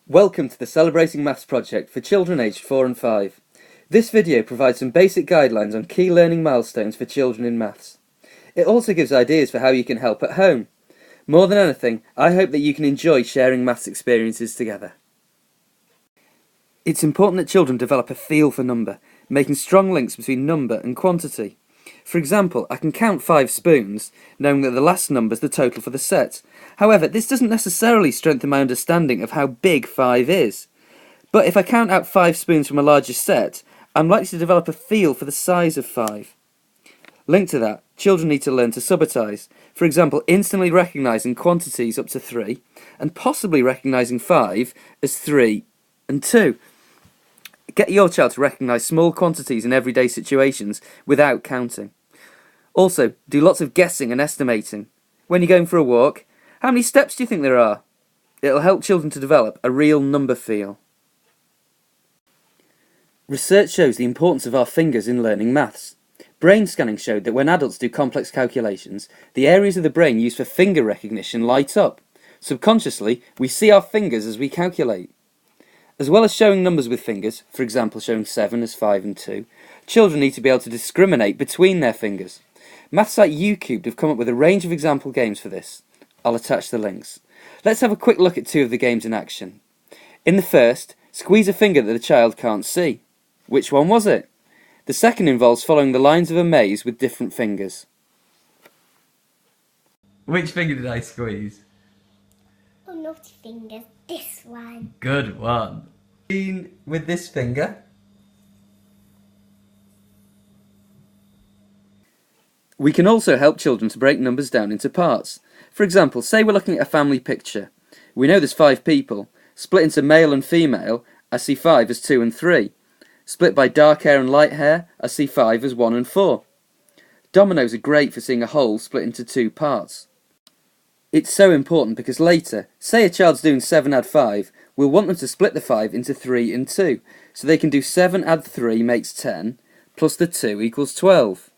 Welcome to the Celebrating Maths project for children aged 4 and 5. This video provides some basic guidelines on key learning milestones for children in maths. It also gives ideas for how you can help at home. More than anything, I hope that you can enjoy sharing maths experiences together. It's important that children develop a feel for number, making strong links between number and quantity. For example, I can count 5 spoons, knowing that the last number is the total for the set. However, this doesn't necessarily strengthen my understanding of how big 5 is. But if I count out 5 spoons from a larger set, I'm likely to develop a feel for the size of 5. Linked to that, children need to learn to subbatize. For example, instantly recognising quantities up to 3, and possibly recognising 5 as 3 and 2. Get your child to recognise small quantities in everyday situations without counting. Also, do lots of guessing and estimating. When you're going for a walk, how many steps do you think there are? It'll help children to develop a real number feel. Research shows the importance of our fingers in learning maths. Brain scanning showed that when adults do complex calculations, the areas of the brain used for finger recognition light up. Subconsciously, we see our fingers as we calculate. As well as showing numbers with fingers, for example showing 7 as 5 and 2, children need to be able to discriminate between their fingers. Maths site YouCubed have come up with a range of example games for this. I'll attach the links. Let's have a quick look at 2 of the games in action. In the first, squeeze a finger that the child can't see. Which one was it? The second involves following the lines of a maze with different fingers. Which finger did I squeeze? Oh, naughty fingers. This one. Good one. With this finger. We can also help children to break numbers down into parts. For example, say we're looking at a family picture. We know there's 5 people. Split into male and female, I see 5 as 2 and 3. Split by dark hair and light hair, I see 5 as 1 and 4. Dominoes are great for seeing a whole split into 2 parts. It's so important because later, say a child's doing 7 add 5, we'll want them to split the 5 into 3 and 2, so they can do 7 add 3 makes 10, plus the 2 equals 12.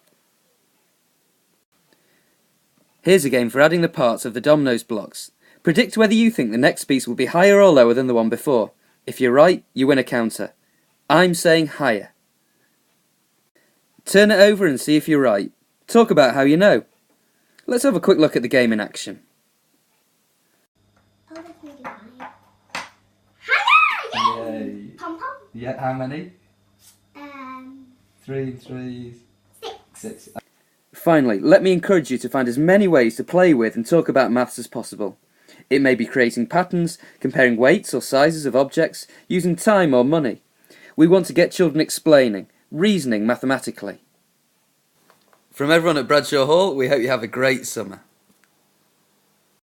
Here's a game for adding the parts of the dominoes blocks. Predict whether you think the next piece will be higher or lower than the one before. If you're right, you win a counter. I'm saying higher. Turn it over and see if you're right. Talk about how you know. Let's have a quick look at the game in action. Oh, that's really high. Higher! Yay! Yay. Pom pom. Yeah, how many? 3 and 3. 6. Finally, let me encourage you to find as many ways to play with and talk about maths as possible. It may be creating patterns, comparing weights or sizes of objects, using time or money. We want to get children explaining, reasoning mathematically. From everyone at Bradshaw Hall, we hope you have a great summer.